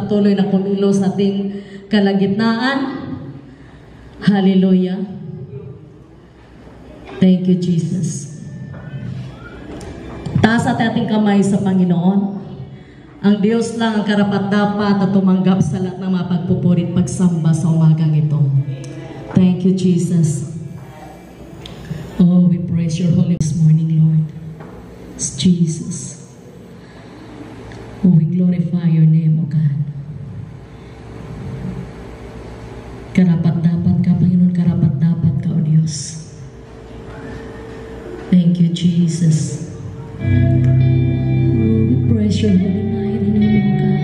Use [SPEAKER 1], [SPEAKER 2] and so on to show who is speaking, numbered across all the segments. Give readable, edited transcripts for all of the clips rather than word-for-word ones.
[SPEAKER 1] patuloy na kumilos sa ating kalagitnaan. Hallelujah. Thank you, Jesus. Taas at ating kamay sa Panginoon. Ang Diyos lang ang karapat-dapat at tumanggap sa lahat ng mga pagpupuri at pagsamba sa umagang ito. Thank you, Jesus. Oh, we praise your holy this morning, Lord. It's Jesus. Oh, we glorify your name, O God. Karapat-dapat ka, Panginoon, karapat-dapat ka, O Diyos. Thank you, Jesus. We praise your holy mighty name, O God.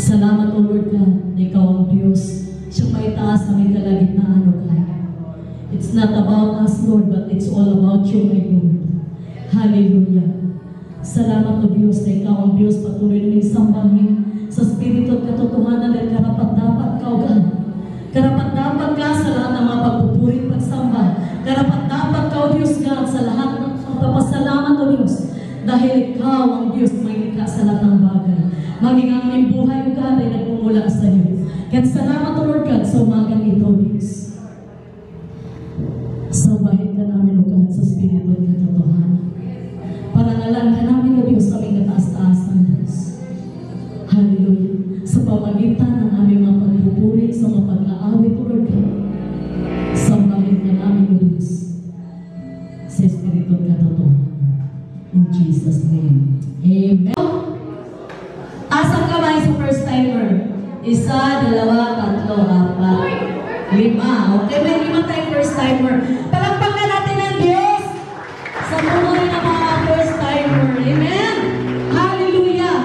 [SPEAKER 2] Salamat, O Lord God, na Ikaw ang Diyos. Siyang may taas na may kalagitnaan, O God.
[SPEAKER 1] not about us, Lord, but it's all about you, my Lord. Hallelujah. Salamat o Diyos na ikaw ang Diyos patuloy na sambahin sa Espiritu at katotohanan at karapat-dapat ka, O God. Karapat-dapat ka sa lahat ng mga pagpupurit pagsamba. Karapat-dapat ka, O Diyos God, sa lahat ng pagpapasalamat, O Diyos. Dahil ikaw ang Diyos may likha sa lahat ng bagay. Maging ang aming buhay, O God, ay nagmumula sa iyo. Kaya salamat, O Lord God, sa umagang ito, O Diyos. Sambahin ka namin, O God, sa Espiritu at katotohanan. Parangalan ka namin, O Diyos, aming kataas-taasan, Diyos. Hallelujah. Sa pamagitan ng aming mga pagpupuri, sa mga pag-aawit, O Lord God, sambahin ka namin, O Diyos, sa Espiritu at katotohanan. In Jesus' name. Amen. Asang kamay sa first timer? 1, 2, 3, 4, 5. Okay, may 5 tayong first timer. Palakpakan natin ang Diyos sa buhay ng mga first timer. Amen? Hallelujah!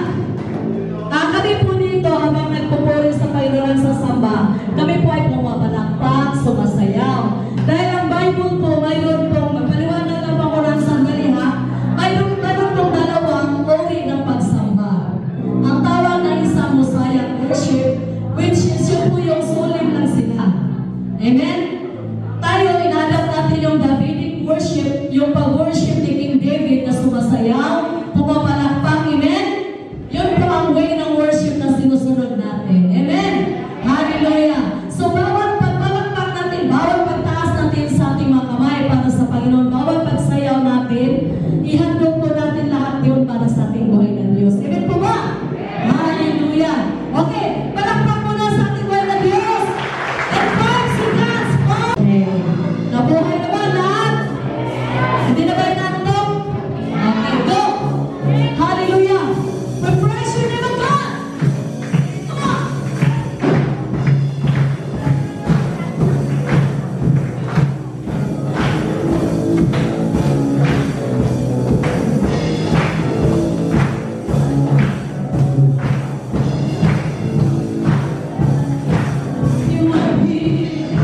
[SPEAKER 1] Kami po dito habang nagpupuri sa Panginoon sa samba, kami po ay pumapalakpak, sumasayaw. Dahil ang Bible po, mayroon pong, magpaliwanag lang ako ng sandali ha, mayroon pong dalawang uri ng pagsamba. Ang tawag ng isang Mosiah worship, which is yun po yung sulim ng sila. Amen? Tayo, inadap natin yung Davidic worship, yung pag-worship ni King David na sumasayaw, pumapalakpak, amen? Yun po ang way ng worship na sinusunod natin. Amen? Hallelujah! So, bawat pagpalakpak natin, bawat pagtaas natin sa ating mga kamay para sa Panginoon, bawat pagsayaw natin, ihandog po natin lahat yun para sa ating buhay ng Diyos. Amen po ba? Hallelujah! Okay, palakpak mo na sa ating buhay ng Diyos! And 5 seconds! Okay. Nabuhay naman lahat? Hindi na ba inatong? Okay, go! Hallelujah! Refresh your name of God! Come on! You are here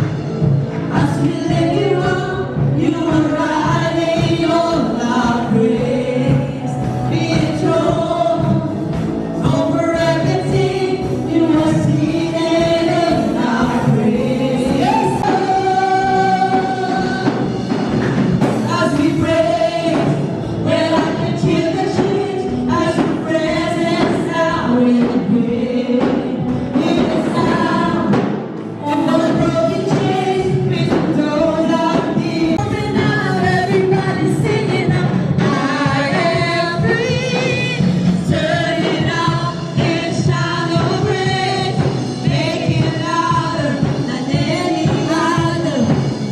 [SPEAKER 1] as we let you run. You are riding on our praise. Be enthroned over everything. You are seated in our praise. Yes, as we praise, well I can hear the change as your presence now in the wind. Hear the sound of the broken chains, breaking those of the open out, everybody singing out, I am free. Turn it up and shout your praise, make it louder than any other.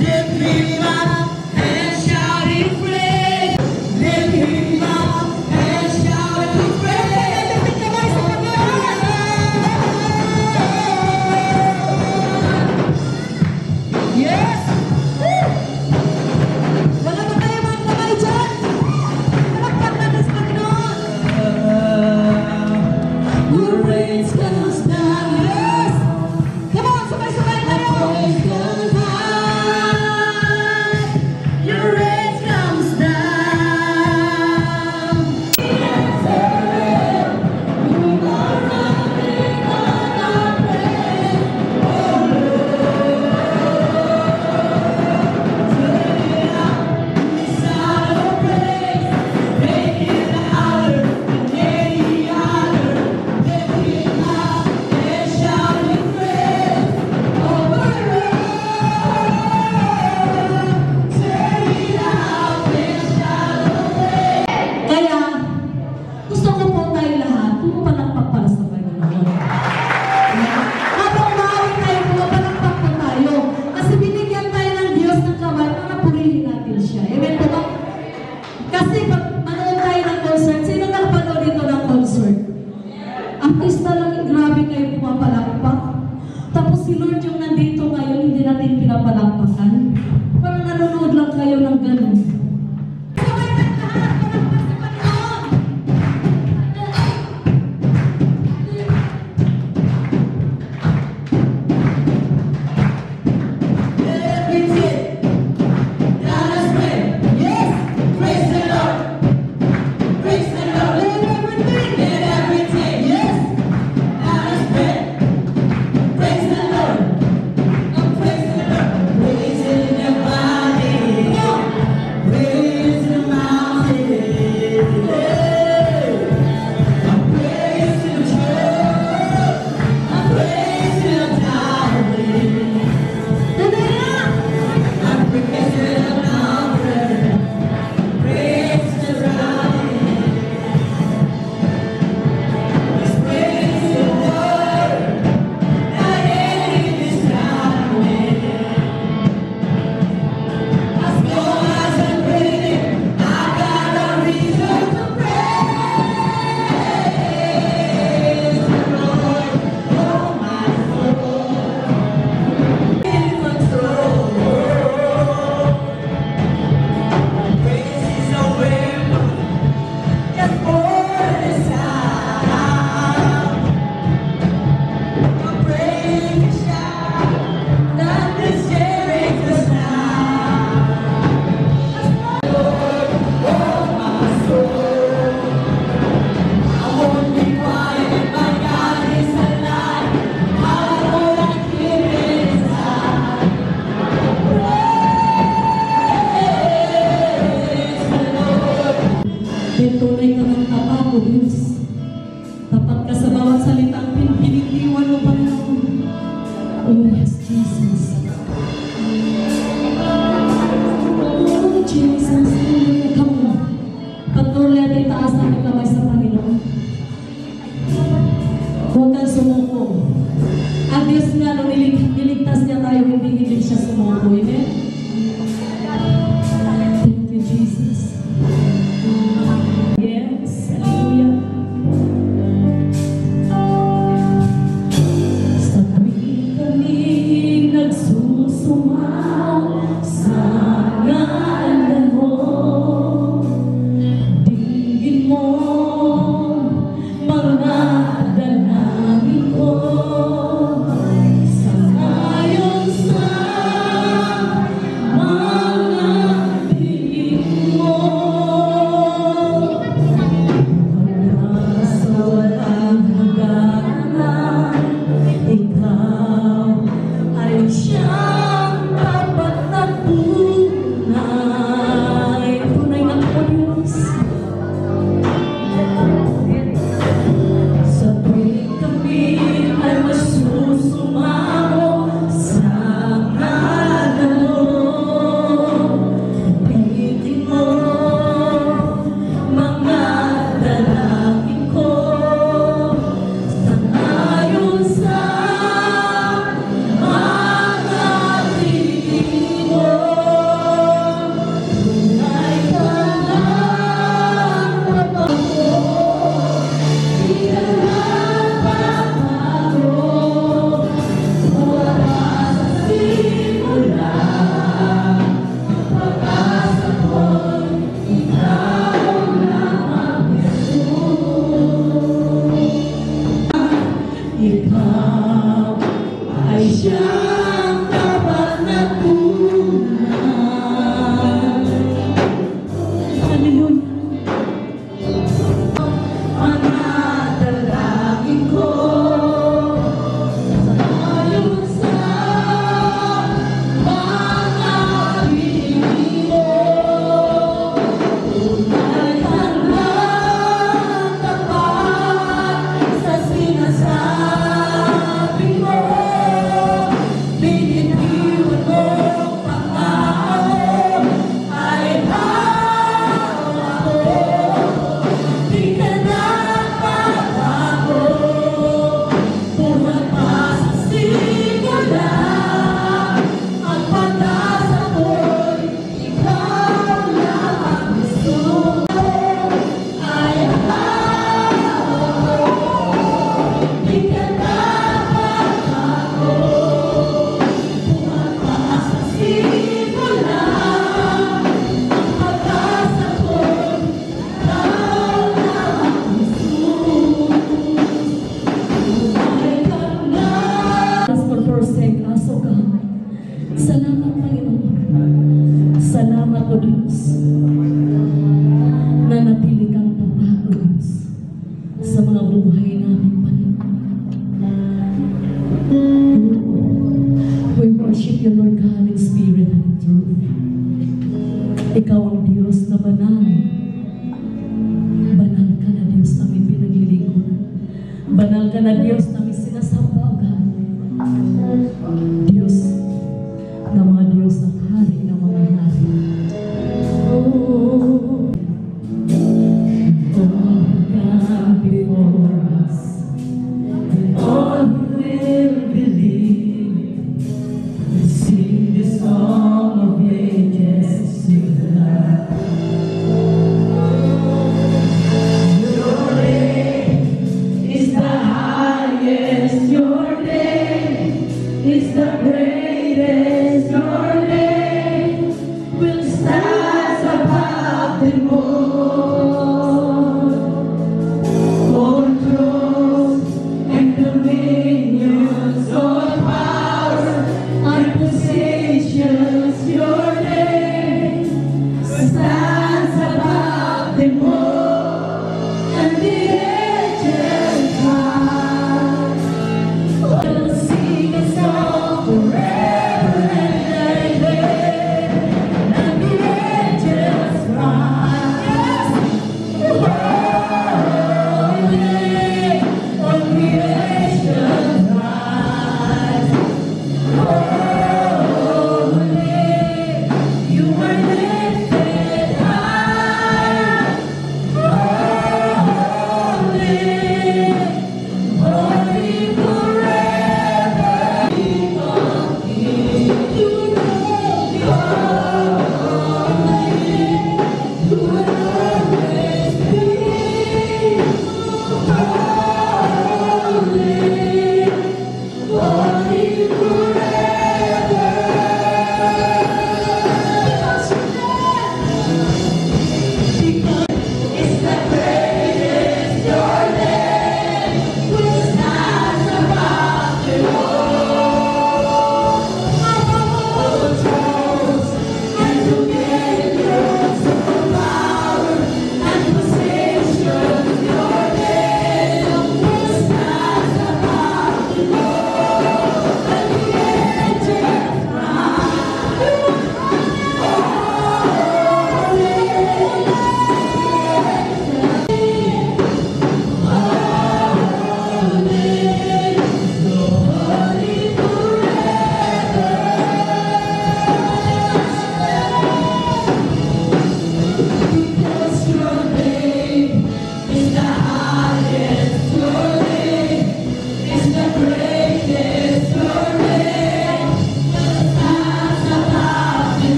[SPEAKER 1] Lift me up and shout it praise, lift me up and shout it praise. Yes! Wala ba tayo mga kamay dyan? Palakpak natin sa Panginoon. Your praise comes down. Yes! Come on, sabay-sabay tayo. Your praise comes down. You are running on our praise. Kaya, gusto ko po tayo lahat, pumapalakpak para sa Panginoon. Habang umawit tayo, pumapalakpak po tayo. Kasi binigyan tayo ng Diyos ng kamay para purihin natin siya. Amen po ba? Kasi pag manood tayo ng concert, sino nakapanood dito ng concert? Artista lang, grabe kayo pumapalakpak. Tapos si Lord yung nandito ngayon, hindi natin pinapalakpakan. Parang nanonood lang kayo ng ganun. Sabay na lahat, palakpak sa Panginoon! Everything Dahil tunay ka ng tapat, O Diyos. Tapat ka sa bawat salitang piniliwan mo, Panginoon. Oh, yes, Jesus. Oh, Jesus. Come on. Patuloy at itaas natin kamay sa Panginoon. Huwag kang sumuko. Ang Diyos nga, nung niligtas niya tayo, hindi siya sumuko. Amen? Thank you, Jesus. Yes. Hallelujah. Sa tuwing kami nagsusumaw sa ngalan mo, dinggin mo mga dalangin ko. Sangayon sa mga piling mo, wala sa walang hangganan, ikaw ay siyang tapat na tunay. Tunay na ako, Diyos. Sa tuwing kami ay masusumaw sa ngalan mo, pinitin mo mga dalangin ko. Sangayon sa mga piling mo, tunay ka lang tapat mo. Di ka nagbabago, wala sa simula, pagkas ako'y ikaw lamang, Jesus. Ikaw ay siyang tapat na tunay. Hallelujah. Mga dalangin ko, sangayon sa mga piling mo, tunay ka lang tapat sa sinasabi mo. Binitiwan mo pangako ay hawak ko. Di ka nagbabago, buhat pa sa simula, ang pag-asa ko'y ikaw lamang, Jesus. Ay hawak ko. Di ka nagbabago, buhat pa sa simula, ang pag-asa ko'y ikaw lamang, Jesus. Tunay ka lang. As for forsake us, O God. Salamat, Panginoon. Salamat, O Diyos, na natili kang tapat, O Diyos, sa mga buhay namin, Panginoon. We worship you, Lord God, in spirit and in truth. Ikaw ang Diyos na banal. Banal ka na, Diyos, namin pinaglilingkuran. Banal ka na, Diyos, namin sinasamba, O God. Diyos na mga Diyos, ng hari ng mga hari. Oh, all come before us, and all who will believe, will sing this song of ages to the Lord. Your name is the highest, your name is the greatest.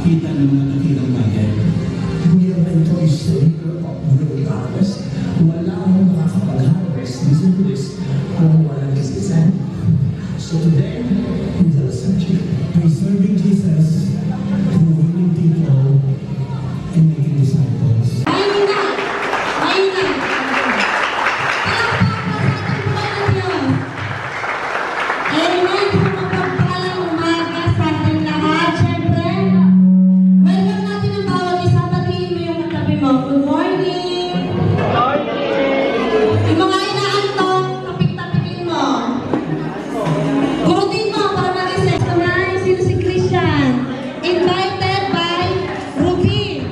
[SPEAKER 2] makakita ng mga dakilang bagay.
[SPEAKER 3] We are mentors sa hero of the darkness. Wala akong makakapag-harvest. Listen to this. Kung walang isisan. So today, is our subject. Preserving Jesus through winning people and making disciples.
[SPEAKER 1] Ayun na! Ayun na! Amen! Pumapagpalang umaga sa ating lahat. Siyempre, welcome natin ang bawat isa. Batiin mo yung katabi mo. Good morning! Yung mga inaantok, tapik-tapikin mo. Gurutin mo para mag-isip. Kamay, sino si Christian? Invited by Ruby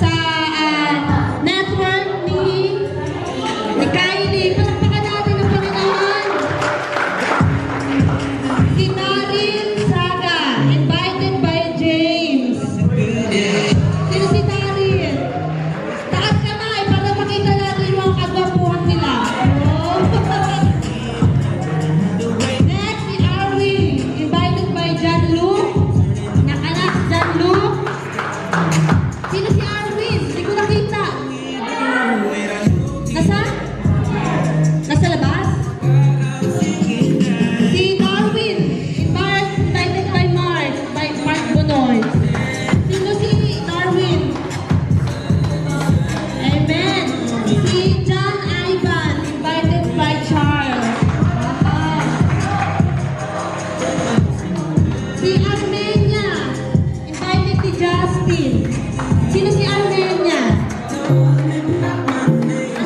[SPEAKER 1] sa network ni Kylie. Palakpakan natin ang Panginoon. Si Darin Saga, invited by James. Sino si Darin? Taas kamay para makita natin yung mga kagwapuhan nila. Oh. Next, si Arwin, invited by John Luke. Nakanak, John Luke. Sino si Arwin? Hindi ko nakita. Nasa? Nasa labas? Si Darwin, invited by Mark Bonoy. Sino si Darwin? Amen. Si John Ivan, invited by Charles. Si Armenia, invited si Justin. Sino si Armenia?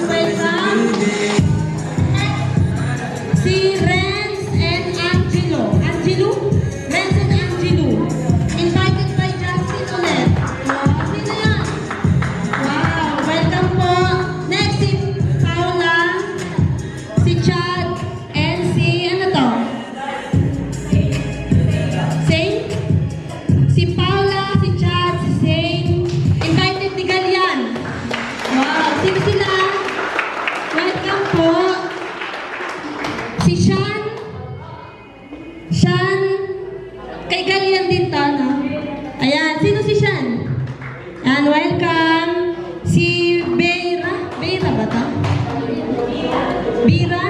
[SPEAKER 1] Welcome. Si Renz and Angelo. Renz and Angelo. Invited by Justin ulit. Sino yan? Wow, welcome po. Next, si Paula, si Chad, and si ano to? Saint? Si Paula, si Chad, si Saint. Invited ni Galian. Wow, sino sila? Welcome po. Si Sean. Kay Galian din to, no? Ayan, sino si Sean? Ayan, welcome. Si Bira ba to? Bira?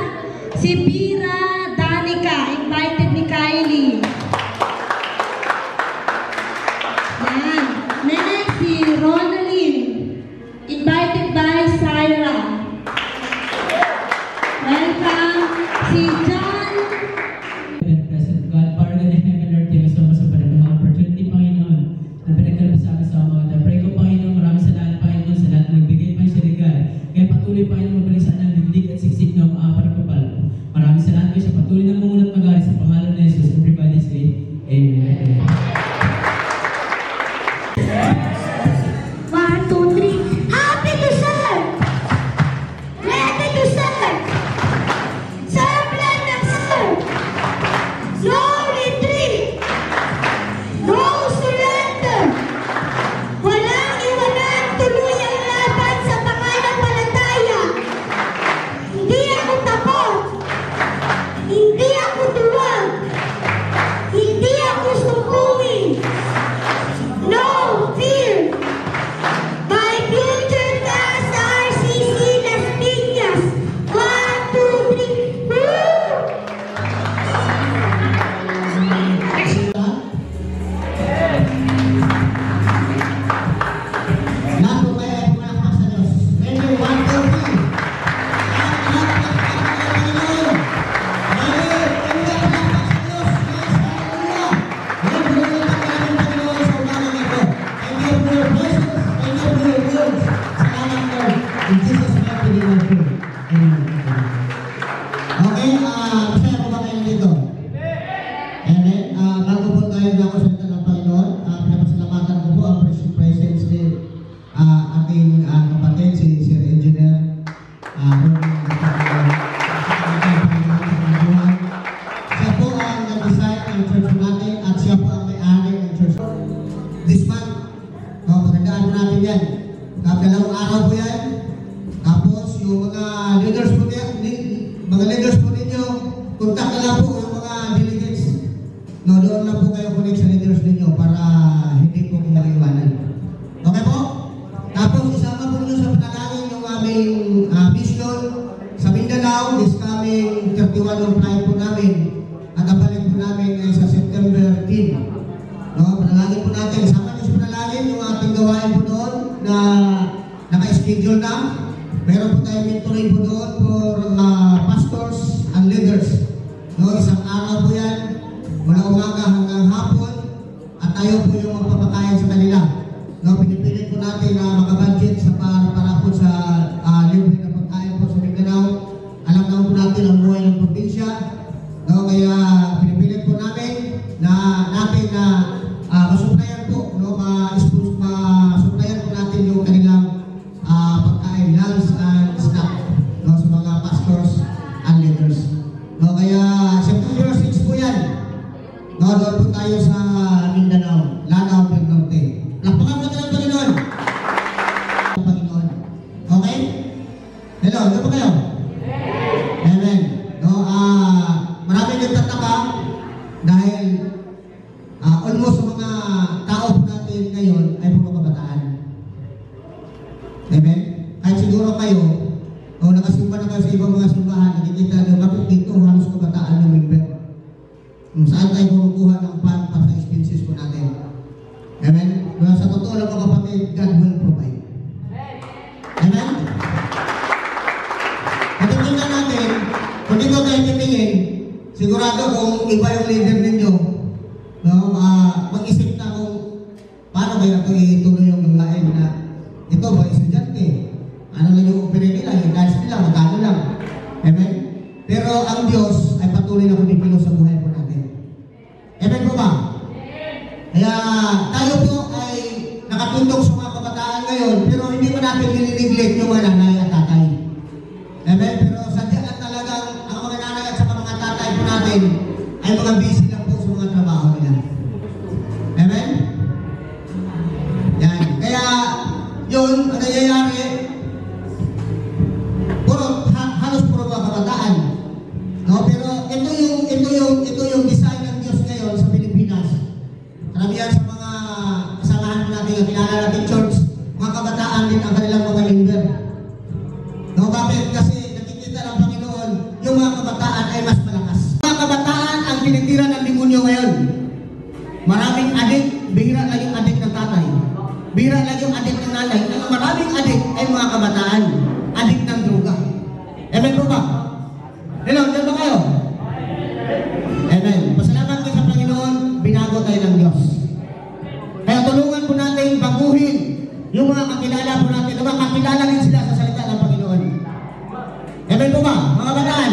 [SPEAKER 1] Si Bira Danica, invited ni Kylie. Ayan. Next, si Ronaldine, invited by Syra. Welcome. Si John.
[SPEAKER 4] Present God, Father in heaven and earth, thank you so much sa panahon opportunity, Panginoon, na pinagkalabas sa amin sa mga pray ko, Panginoon, maraming salamat, Panginoon, sa lahat ng nagbigay pa sa regal. Kaya patuloy, Panginoon, mabalisan ng digdig at siksik ng kapal. Maraming salamat kayo sa patuloy ng mungunat mag-ari sa pangalan ni Jesus. Everybody say, Amen.
[SPEAKER 5] 1, 2, 3. Happy to serve! Ready to serve! Serve like a serve! No retreat! No surrender! Walang iwanan, tuloy ang laban sa pananampalataya! Hindi ako takot! Hindi ako tuwag! Hindi ako sukuwi! No fear! My future class RCC Las Piñas. 1, 2, 3. Woo!
[SPEAKER 6] Nato kaya ay pumalakpak sa Diyos. Medyo 1, 2, 3. In Jesus' mighty name I pray. Amen. Okay, masaya po ba kayo dito? Amen. Bago po tayo na ako sa salita ng Panginoon, pinapasalamatan ko po ang presence ni ating kapatid, si Sir Engineer. Siya po ang nag-design ng church natin at siya po ang may-ari ng church. This month, pagkandaan natin yan. Dalawang araw po yan. Tapos yung mga leaders po ninyo, kontak na lang po yung mga delegates. No, doon lang po kayo connect sa leaders ninyo para hindi po naman yung flight po namin. At ang balik po namin ay sa September 10. No, panalangin po natin. Sama niyo sa panalangin yung ating gawain po doon na naka-schedule na. Meron po tayong mentoring po doon for pastors and leaders. No, isang araw po yan, mula umaga hanggang hapon, at tayo po yung magpapakain sa kanila. No, pinipilit po natin na makabudget sa para po sa libre na pagkain po sa Mindanao. Alam naman po natin ang buhay ng probinsya. No, kaya pinipilit po namin na masuplayan po, no, masuplayan po natin yung kanilang pagkain, lunch and snack, no, sa mga pastors and leaders. No, kaya September 6 po yan. No, doon po tayo sa Mindanao, Lanao del Norte. Lapakan natin ang Panginoon. Panginoon. Okay? Hello, doon po kayo? Amen. No, marami nagtataka dahil almost sa mga tao po natin ngayon ay puro kabataan. Amen? Kahit siguro kayo, o nakasimba na kayo sa ibang mga simbahan, nakikita nyo, kapit dito halos kabataan yung member. Kung saan tayo kumukuha ng pan para sa expenses po natin. Amen? Kaya sa totoo lang mga kapatid, God will provide. Amen? Natingnan natin, kung dito kayo titingin, sigurado kung iba yung leader ninyo, no, mag-isip na kung paano kayo ito ituloy yung gawain na ito ba estudyante, ano lang yung opera nila, yung dance nila, magkano lang. Amen? Pero ang Diyos ay patuloy na kumikilos sa buhay po natin. Amen po ba? Kaya tayo po ay nakatundok sa mga kabataan ngayon, pero hindi mo natin nilineglect yung mga nanay at tatay. Amen? Pero sadya at talagang ang mga nanay at saka mga tatay po natin ay mga busy lang po sa mga trabaho nila. Amen? Yan. Kaya yun, ang nangyayari, halos puro mga kabataan. No? Pero ito yung design ng Diyos ngayon sa Pilipinas. Karamihan sa mga kasamahan natin, ang kilala natin church, mga kabataan din ang kanilang mga member. No, bakit? Kasi nakikita ng Panginoon, yung mga kabataan ay mas malakas. Mga kabataan ang tinitira ng demonyo ngayon. Maraming adik, bihira lang yung adik ng tatay. Bihira lang yung adik ng nanay. Ang maraming adik ay mga kabataan. Adik ng droga. Amen po ba? Hello, dyan ba kayo? Amen. Pasalamat kayo sa Panginoon, binago tayo ng Diyos. Kaya tulungan po natin baguhin yung mga kakilala po natin, na makakilala rin sila sa salita ng Panginoon. Amen po ba? Mga bataan?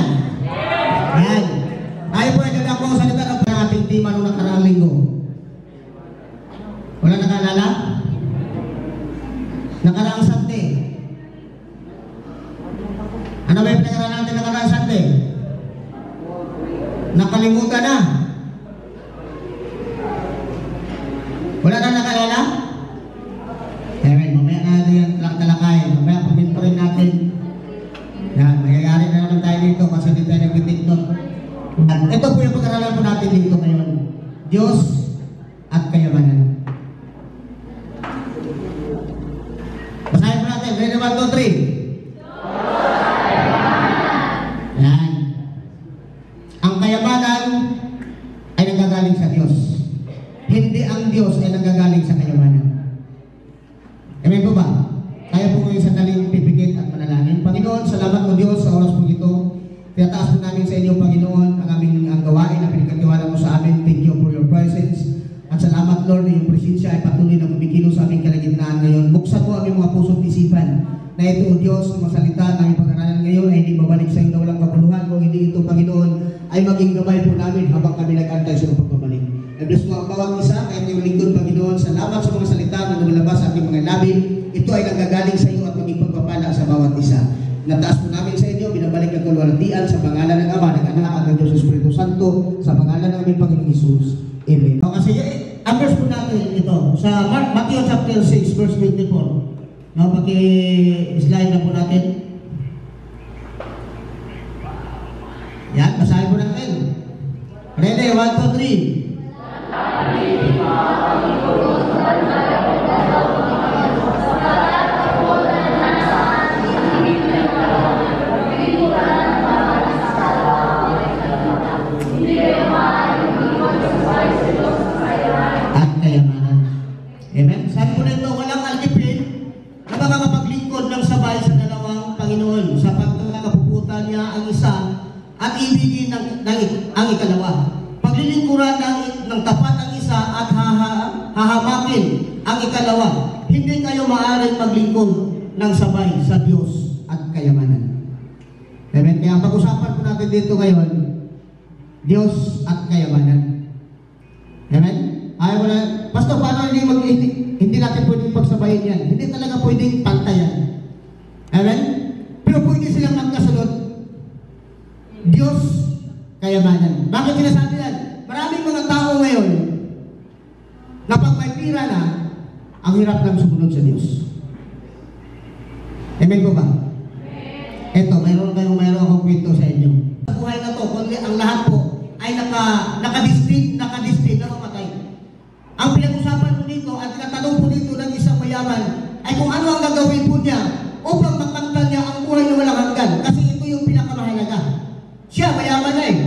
[SPEAKER 6] Ayan. Tayo po ay dala po ang salita ng ating tema noong nakaraang linggo. Wala nakaalala? Nakaraang Sante. Ano ba yung pinag-aralan natin nakaraang Sante? Nakalimutan na. Wala na nakaalala? Amen. Mamaya natin yung talakay. Mamaya paminturin natin. Yan. Magyayari na naman tayo dito kasi hindi tayo nag-tiktok. Ito po yung pag-aralan po natin dito ngayon. Diyos at kayamanan. Basahin po natin. Ready, 1, 2, 3. Yan. Ang kayamanan ay nanggagaling sa Diyos. Hindi ang Diyos ay nanggagaling sa kayamanan. Amen po ba? Kaya po ngayon sandaling pipigit at manalangin. Panginoon, salamat po Diyos sa oras po ito. Tinataas po namin sa inyo, Panginoon, ang gawain na pinagkatiwala mo sa amin. Thank you for your presence. At salamat, Lord, na yung presensya ay patuloy na kumikilos sa aming kalagitnaan ngayon. Buksan mo aming mga puso't isipan na ito, O Diyos, mga salita na aming pag-aralan ngayon ay hindi babalik sa iyo na walang kabuluhan. Kung hindi ito, Panginoon, ay maging gabay po namin habang kami nag-antay sa pagbabalik. I-bless mo ang bawat isa, kahit yung lingkod, Panginoon. Salamat sa mga salita na lumalabas sa ating mga labi. Ito ay nanggagaling sa iyo at maging pagpapala sa bawat isa. Nataas po namin sa inyo, binabalik ang kalwalatian sa pangalan ng Ama, ng Anak, at ng Diyos Espiritu Santo, sa pangalan ng aming Panginoong Hesus. Amen. Kasi ang verse po natin ito, sa Matthew chapter 6, verse 24. No, paki-slide na po natin. Yan, basahin po natin. Ready, 1, 2, 3. Amen? Sabi po nito, walang altipin na makakapaglingkod ng sabay sa dalawang Panginoon sapagkat nakapuputan niya ang isa at ibigin ang ikalawa. Paglilingkuran ng tapat ang isa at hahamakin ang ikalawa. Hindi kayo maaaring maglingkod ng sabay sa Diyos at kayamanan. Amen? Kaya ang pag-usapan po natin dito ngayon, Diyos at kayamanan. Amen? Ayaw mo na, Pastor, paano hindi natin pwedeng pagsabayin yan? Hindi talaga pwedeng pantayan. Amen? Pero pwede silang magkasunod. Diyos, kayamanan. Bakit sinasabi yan? Maraming mga tao ngayon na pag may pira na, ang hirap ng sumunod sa Diyos. Amen po ba? Eto, mayroon akong kwento sa inyo. Sa buhay na to, kundi ang lahat po ay nakadistin na mamatay. Ang pinag-usapan po dito at tinatanong po dito ng isang mayaman ay kung ano ang gagawin po niya upang makamtan niya ang buhay na walang hanggan. Kasi ito yung pinakamahalaga. Siya, mayaman na eh.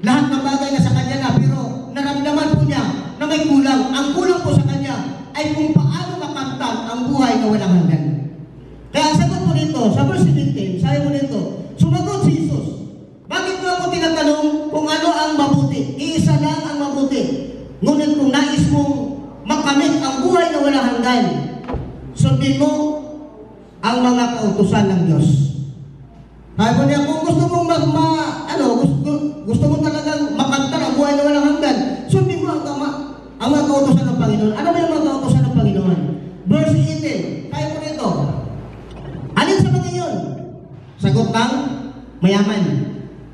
[SPEAKER 6] Lahat ng bagay na sa kanya na, pero naramdaman po niya na may kulang. Ang kulang po sa kanya ay kung paano makamtan ang buhay na walang hanggan. Kaya ang sagot po dito, sa verse 17, sabi po dito, sumagot si Jesus, bakit mo ako tinatanong kung ano ang mabuti? Iisa lang ang mabuti. Ngunit kung nais mong makamit ang buhay na walang hanggan, sundin mo ang mga kautusan ng Diyos. Sabi po niya, kung gusto mong gusto mo talagang makamtan ang buhay na walang hanggan, sundin mo ang mga kautusan ng Panginoon. Ano ba yung mga kautusan ng Panginoon? Verse 18, sabi po nito, alin sa mga iyon? Sagot ng mayaman.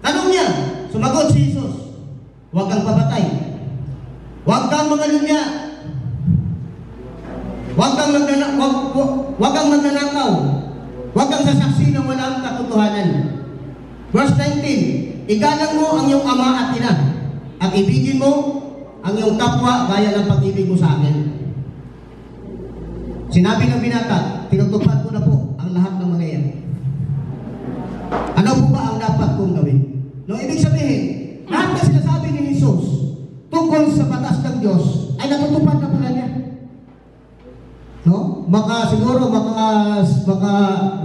[SPEAKER 6] Tanong niya, sumagot si Jesus, huwag kang papatay, huwag kang mangalunya, huwag kang magnanakaw, huwag kang sasaksi ng walang katotohanan. Verse 19, igalang mo ang iyong ama at ina, at ibigin mo ang iyong kapwa gaya ng pag-ibig mo sa akin. Sinabi ng binata, tinutupad ko na po ang lahat ng mga iyan. Ano po ba ang dapat kong gawin? No, ibig sabihin, lahat na sinasabi ni Jesus tungkol sa batas ng Diyos ay natutupad na pala niya. No? Siguro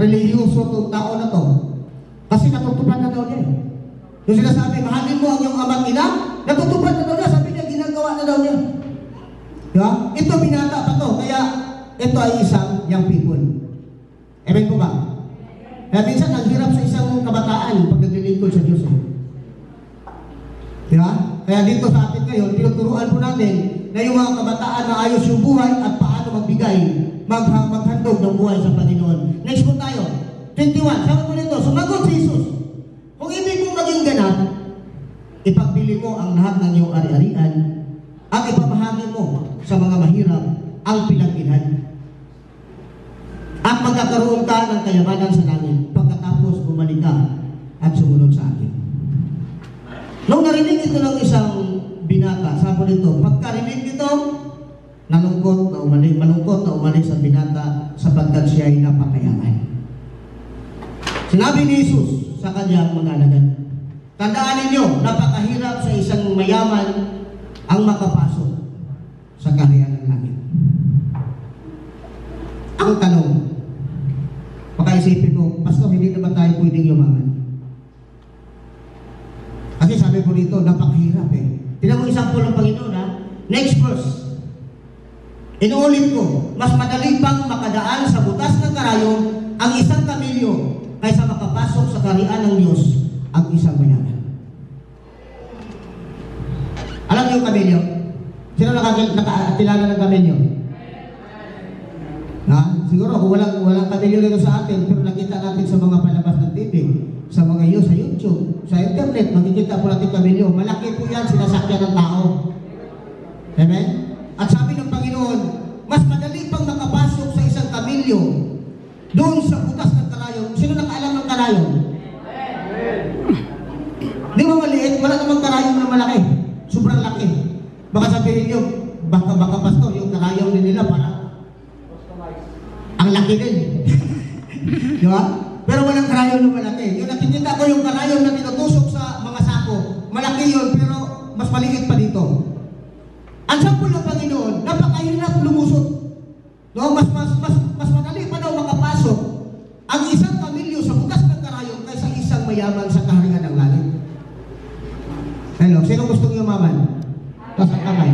[SPEAKER 6] religiyoso itong tao na to. Kasi natutupad na daw niya. Yung sinasabi, mahalin mo ang iyong ama at ina, natutupad na daw niya. Sabi niya, ginagawa na daw niya. Diba? Ito binata pa to. Kaya ito ay isang young people. Amen po ba? Kaya minsan, ang hirap sa isang kabataan pag naglilingkod sa Diyos. Diba? Kaya dito sa atin ngayon, tinuturuan po natin na yung mga kabataan na ayos yung buhay at paano magbigay, maghandog ng buhay sa Panginoon. Next po tayo. 21. Sabi po nito, sumagot si Jesus, kung ibig mong maging ganap, ipagbili mo ang lahat ng iyong ari-arian at ipamahagi mo sa mga mahirap ang pinagbilhan. At magkakaroon ka ng kayamanan sa langit pagkatapos bumalik ka at sumunod sa akin. Nung narinig ito ng isang binata, sabi nito, pagkarinig nito, malungkot na umalis ang binata sapagkat siya ay napakayaman. Sinabi ni Jesus sa kanyang mga alagad, tandaan ninyo, napakahirap sa isang mayaman ang makapasok sa kaharian ng langit. Ang tanong, pakaisipin mo, Pastor, hindi naman tayo pwedeng yumaman. Kasi sabi ko dito, napakahirap eh. Tingnan mo example ng Panginoon ha. Next verse. Inuulit ko, mas madali pang makadaan sa butas ng karayom ang isang kamilyo kaysa makapasok sa kaharian ng Diyos ang isang mayaman. Alam niyo yung kamilyo? Sino nakakilala ng kamilyo? Ha? Siguro kung walang kamilyo dito sa atin, pero nakita natin sa mga palabas ng TV, sa mga sa YouTube, sa internet, makikita po natin kamilyo. Malaki po yan, sinasakyan ng tao. Amen? At sabi ng Panginoon, mas madali pang makapasok sa isang kamilyo doon sa butas ng karayom. Sino nakaalam ng karayom? Di ba maliit? Wala namang karayom na malaki. Sobrang laki. Baka sabihin nyo, baka Pastor, yung karayom din nila para ang laki din. Di ba? Pero walang karayom na malaki. Yung nakikita ko yung karayom na tinutusok sa mga sako, malaki yun, pero mas maliit pa dito. Ang sampol ng Panginoon, napakahirap lumusot mas madali pa daw makapasok ang isang pamilya sa butas ng karayom kaysa isang mayaman sa kaharian ng langit. Hello, sino gustong yumaman? Taas ang kamay.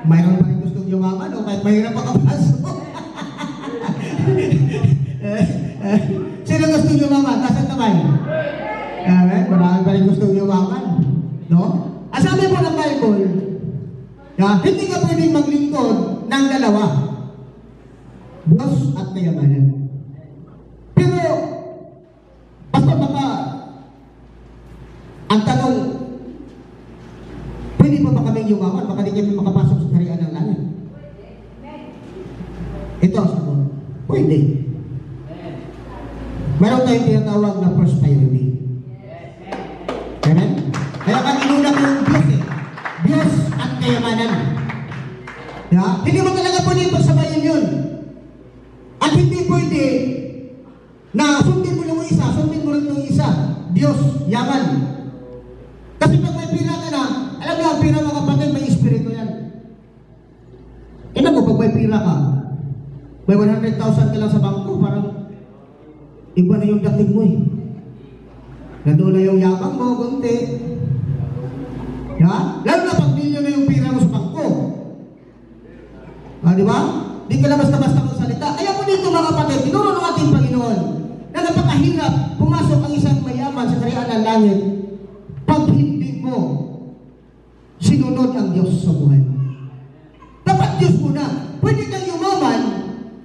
[SPEAKER 6] Mayroon pa rin gustong yumaman o kahit mahirap makapasok? Sino gustong yumaman? Taas ang kamay. Marami pa rin gustong yumaman. No? Ang sabi po ng Bible, hindi ka pwedeng maglingkod ng dalawa. Diyos at kayamanan. Pero, basta baka, ang tanong, pwede pa ba kaming yumaman? Baka di kami makapasok sa kaharian ng langit. Ito ang sagot. Pwede. Meron tayong tinatawag na first priority. Amen? Kaya kang inuna ko yung Diyos Diyos at kayamanan. Hindi mo talaga pwede pagsabayin yun. At hindi pwede na sundin mo yung isa, sundin mo rin yung isa. Diyos, yaman. Kasi pag may pira ka na, alam niyo, ang pira mga kapatid, may espiritu yan. Ina mo, pag may pira ka, may 100,000 ka lang sa bangko, parang iba na yung dating mo eh. Nandoon na yung yabang mo, kunti. Lalo na pag milyon na yung pira mo sa bangko. Di ba? Di ka na basta-basta magsalita. Kaya po dito mga kapatid, tinuro ng ating Panginoon na napakahirap pumasok ang isang mayaman sa kaharian ng langit pag hindi mo sinunod ang Diyos sa buhay. Dapat Diyos muna. Pwede kang yumaman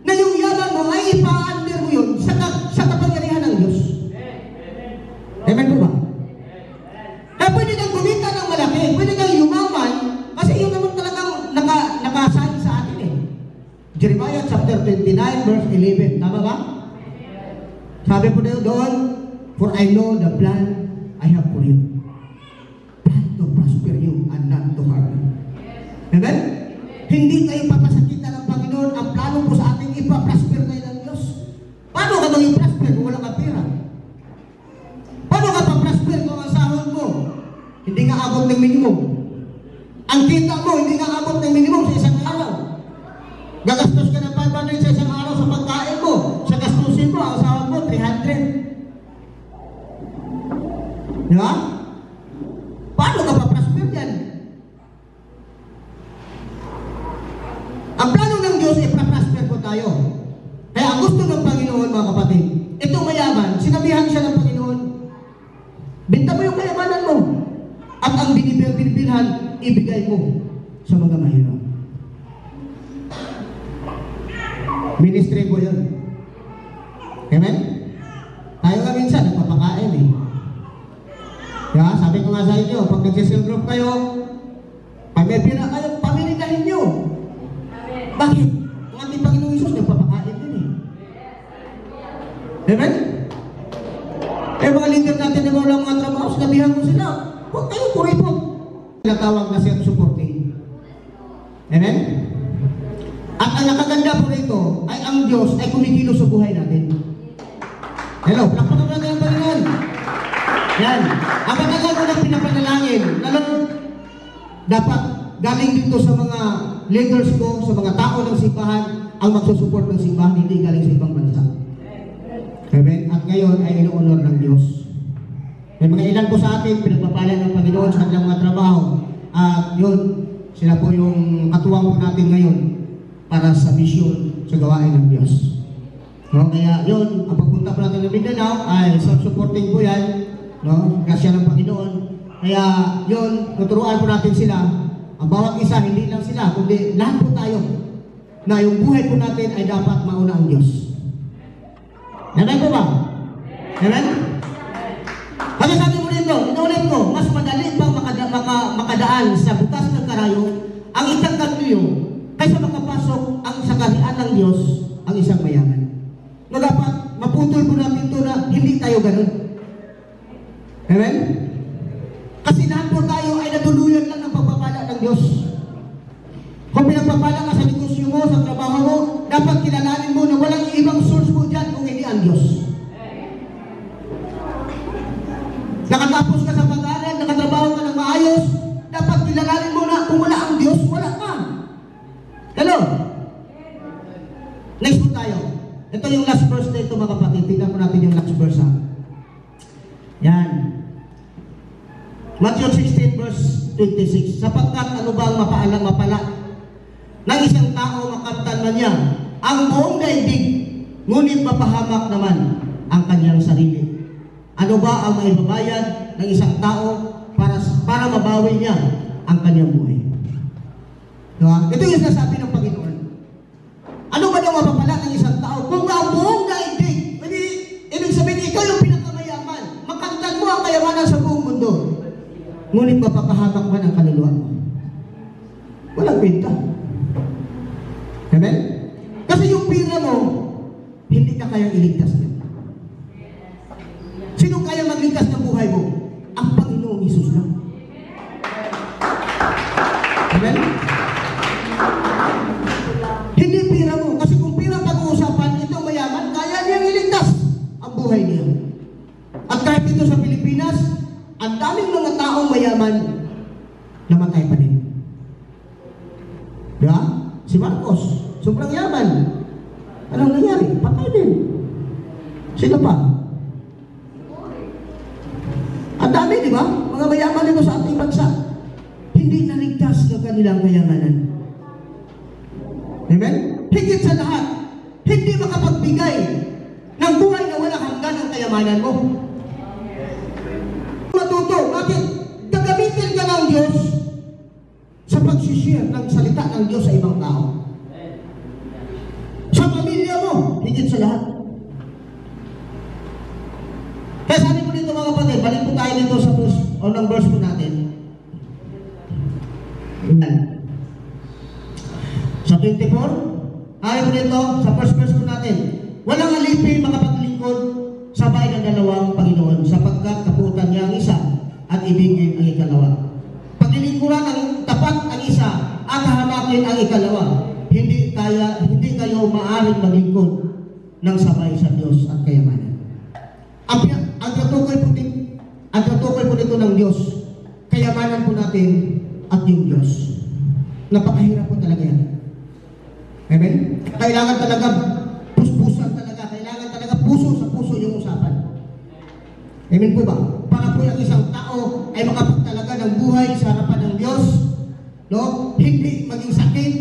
[SPEAKER 6] na yung yaman mo ay ipa-under mo yun sa kapangyarihan ng Diyos. Amen po ba? Kaya pwede kang kumita ng malaki, pwede kang yumaman kasi yun naman talagang nakasahin sa atin eh. Jeremiah chapter 29 verse 11. Tama ba? Sabi po doon, for I know the plan I have for you. Plan to prosper you and not to harm you. Amen? Hindi kayo papasakitan ng Panginoon. Ang plano po sa ating ipaprosper kayo ng Diyos. Paano ka maging prosper kung wala kang pera? Paano ka pa-prosper kung ang sahod mo hindi nga abot ng minimum? Ang kita mo hindi nga abot ng minimum sa isang araw. Gagastos ka ng 500 sa isang araw sa pagkain mo. Sa gastusin mo, ang sahod mo 300. Di ba? Paano ka pa-prosper yan? Ang plano ng Diyos ay pa-prosper po tayo. Kaya ang gusto ng Panginoon mga kapatid, itong mayaman, sinabihan siya ng Panginoon, binta mo yung kayamanan mo. At ang binibilhan, ibigay mo sa mga mahirap. Ministry po yun. Amen? Tayo nga minsan, nagpapakain eh. Sabi ko nga sa inyo, pag nag-cell group kayo, pag may pira kayo, pamilitahin nyo. Bakit? Ang ating Panginoong Isus, nagpapakain din eh. Amen? Mga leader natin na walang mga trabaho, sinabihan mo sila, huwag kayo kuripot. Tinatawag na self-supporting. Amen? At ang nakaganda po rito ay ang Diyos ay kumikilos sa buhay natin. Hello, plakpakan natin ang Panginoon. Yan. Ang matagal ko ng pinapanalangin, lalo dapat galing dito sa mga leaders ko, sa mga tao ng simbahan, ang magsusupport ng simbahan, hindi galing sa ibang bansa. Amen? At ngayon ay inuunor ng Diyos. May mga ilan po sa atin, pinagpapalan ng Panginoon sa kanilang mga trabaho. At yun, sila po yung katuwang po natin ngayon para sa misyon sa gawain ng Diyos. No? Kaya yun, ang pagpunta po natin ng Mindanao ay self-supporting po yan. No? Grasya ng Panginoon. Kaya yun, tuturuan po natin sila. Ang bawat isa, hindi lang sila, kundi lahat po tayo na yung buhay po natin ay dapat mauna ang Diyos. Amen po ba? Amen? Kasi sabi mo dito, inuulit ko, mas madali pang makadaan sa butas ng karayo ang isang kagliyo kaysa makapasok ang sa kaharian ng Diyos ang isang mayaman. Na dapat maputol po natin ito na hindi tayo ganun. Amen? Kasi lahat po tayo ay natuluyan lang ng pagpapala ng Diyos. Kung pinagpapala ka sa negosyo mo, sa trabaho mo, dapat kilalanin mo na walang ibang source mo dyan kung hindi ang Diyos. Nakatapos ka sa pag-aaral, nakatrabaho ka ng maayos, dapat kilalanin mo na kung wala ang Diyos, wala ka. Hello? Next po tayo. Ito yung last verse na ito mga kapatid. Tingnan po natin yung last verse ha. Yan. Matthew 16 verse 26. Sapagkat ano ba ang mapaalang mapala ng isang tao makamtan man niya ang buong daigdig, ngunit mapahamak naman ang kanyang sarili. Ano ba ang maibabayad ng isang tao para mabawi niya ang kanyang buhay? Diba? Ito yung sinasabi ng Panginoon. Ano ba daw mapapala ng isang tao? Kung ang buong daigdig, ibig sabihin, ikaw yung pinakamayaman. Makamtan mo ang kayamanan sa buong mundo. Ngunit mapapahamak man ang kaluluwa mo. Walang kwenta. Amen? Kasi yung pira mo, hindi ka kayang iligtas niya. Sino kaya magligtas ng buhay mo? Ang Panginoong Hesus lang. Amen? Hindi pira mo. Kasi kung pira pag-uusapan, ito mayaman, kaya niyang iligtas ang buhay niya. At kahit dito sa Pilipinas, ang daming mga taong mayaman, namatay pa din. Diba? Si Marcos, sobrang yaman. Anong nangyari? Patay din. Sino pa? Ang dami, di ba? Mga mayaman dito sa ating bansa. Hindi naligtas ng kanilang kayamanan. Amen? Higit sa lahat, hindi makapagbigay ng buhay na walang hanggan ang kayamanan mo. Matuto, bakit? Gagamitin ka ng Diyos sa pag-share ng salita ng Diyos sa ibang tao. Sa pamilya mo, higit sa lahat. Kaya sabi ko dito mga kapatid, balik po tayo dito sa unang verse po natin. Sa 24, ayaw po dito, sa first verse po natin, walang alipin makapaglingkod sa bahay ng dalawang Panginoon, sapagkat kaputan niya ang isa at ibigin ang ikalawa. Paglilingkuran ang tapat ang isa at hahamakin ang ikalawa. Hindi kayo maaaring maglingkod ng sabay sa Diyos at kayamanan. Ang katukoy po dito ng Diyos, kayamanan po natin at yung Diyos. Napakahirap po talaga yan. Amen? Kailangan talaga puspusan talaga. Kailangan talaga puso sa puso yung usapan. Amen po ba? Para po yung isang tao ay makapagtalaga ng buhay sa harapan ng Diyos, no? Hindi maging sakit,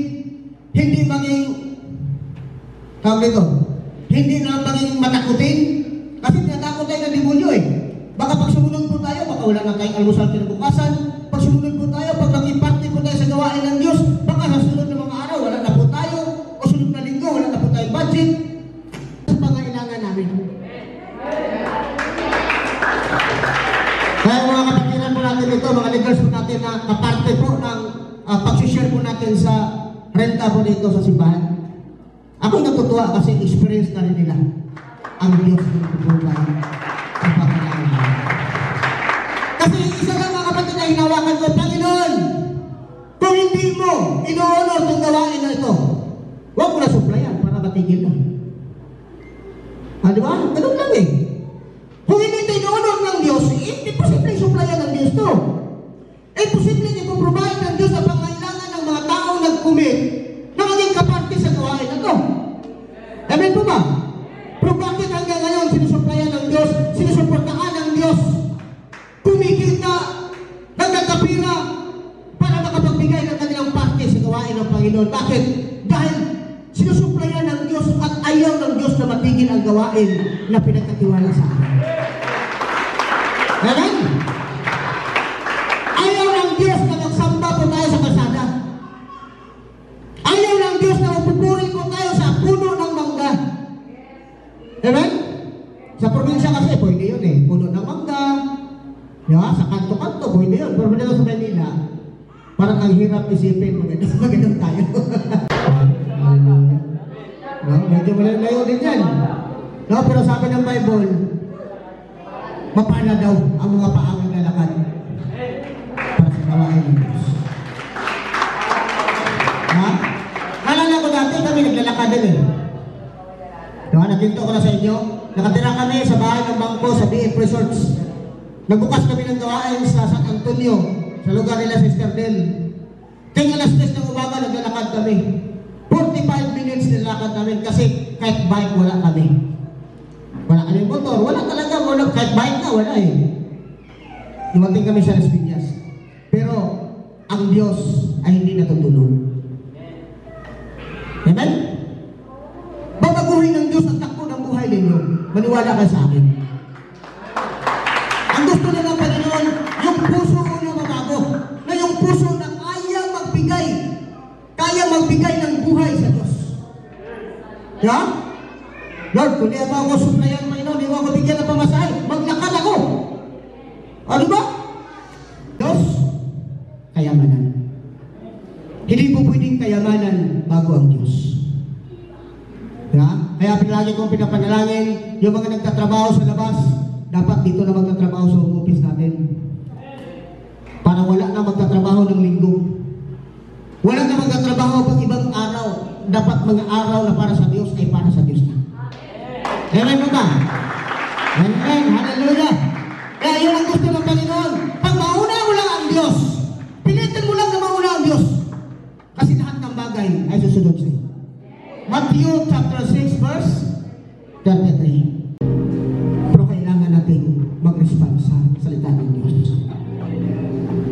[SPEAKER 6] hindi maging hindi na maging matakutin. Kasi tinatakot tayo ng demonyo eh. Baka pag sumunod po tayo, baka wala na tayong almusal kinabukasan. Pag sumunod po tayo, pag nakiparte po tayo sa gawain ng Diyos, baka sa sunod ng mga araw, wala na po tayo. O sunod na linggo, wala na po tayong budget. Ang pangailangan namin. Kaya mga kapatiran po natin ito, mga leaders po natin na kaparte po ng pag-share po natin sa renta po dito sa simbahan. Ako'y natutuwa kasi experience na rin nila ang Diyos ng tutulungan sa pangailangan. Kasi isa lang mga kapatid na hinawakan ko, Panginoon, kung hindi mo ino-honor itong gawain na ito, huwag mo na supplyan para matigil na. Di ba? Ganun lang eh. Kung hindi ito ino-honor ng Diyos, imposible supplyan ng Diyos ito. Imposible ipoprovide ng Diyos ang pangailangan ng mga taong nag-commit na maging kaparte sa gawain na ito. Amen po ba? Pero bakit hanggang ngayon sinusuplayan ng Diyos, sinusuportaan ng Diyos, kumikita, nagkakapira para makapagbigay ng kanilang parte sa gawain ng Panginoon? Bakit? Dahil sinusuplayan ng Diyos at ayaw ng Diyos na matigil ang gawain na pinagkatiwala sa akin. Amen? Ayaw ng Diyos na magsamba po tayo sa kalsada. Ayaw ng Diyos na magpupuri po tayo sa puno ng mangga. Amen? Sa probinsya kasi, pwede yun eh. Puno ng mangga. Diba? Sa kanto-kanto, pwede yun. Pero dito sa Manila, parang ang hirap isipin. Magandang tayo. No? Medyo malayo din yan. No? Pero sabi ng Bible, mapana daw ang mga paang naglalakad para sa gawain ng Diyos. Ha? Nalala ko dati kami naglalakad din eh. Diba? Naginto ko na sa inyo. Nakatira kami sa bahay ng bangko sa BF Resorts. Nagbukas kami ng gawain sa San Antonio, sa lugar nila sa Esterdel. Kaya alas 3 ng umaga naglalakad kami. 45 minutes challenge na lakad namin kasi kahit bike wala kami. Wala kami motor, wala talaga, wala, kahit bike na, wala eh. Dumating kami sa Las Piñas. Pero, ang Diyos ay hindi natutulog. Amen? Babaguhin ng Diyos ang takbo ng buhay ninyo. Maniwala ka sa akin. Ang gusto na ng Panginoon, yung puso mo na mabago. Na yung puso na kaya magbigay ng buhay sa Diyos. Yeah? Lord, kung di ako suplayan, Panginoon, di mo ako bigyan ng pamasahe, maglakad ako. Ano ba? Diyos, kayamanan. Hindi po pwedeng kayamanan bago ang Diyos. Yeah? Kaya pinalagi kong pinapanalangin, yung mga nagtatrabaho sa labas, dapat dito na magtatrabaho sa office natin. Para wala na magtatrabaho ng linggo. Wala na magtatrabaho pag ibang araw. Dapat mga araw na para sa Diyos ay para sa Diyos na. Amen mo ba? Amen. Hallelujah. Kaya yun ang gusto ng Panginoon. Pag mauna mo lang ang Diyos, pilitin mo lang na mauna ang Diyos. Kasi lahat ng bagay ay susunod sa iyo. Matthew chapter 6 verse 33. Pero kailangan natin mag-respond sa salita ng Diyos.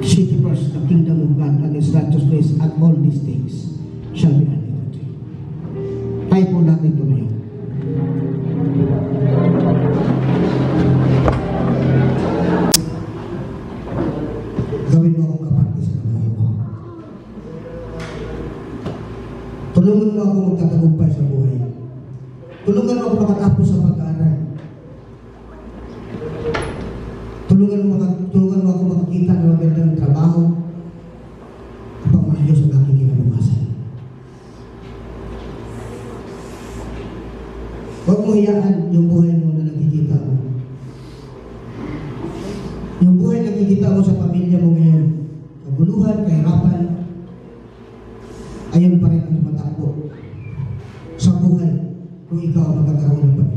[SPEAKER 6] Seek first the kingdom of God and His righteousness, and all these things shall be added unto you. Tayo po natin tumayo. Gawin mo akong kapatid sa buhay mo. Tulungan mo ako magtatagumpay sa buhay. Tulungan mo ako makatapos sa pag-aaral. Tulungan mo ako makikita ng magandang trabaho upang maayos ang aking kinabukasan. Huwag mo hiyaan yung buhay mo na nakikita mo. Yung buhay na nakikita mo sa pamilya mo ngayon, kaguluhan, kahirapan, ayun pa rin ang tumatakbo sa buhay kung ikaw magkakaroon ng pamilya.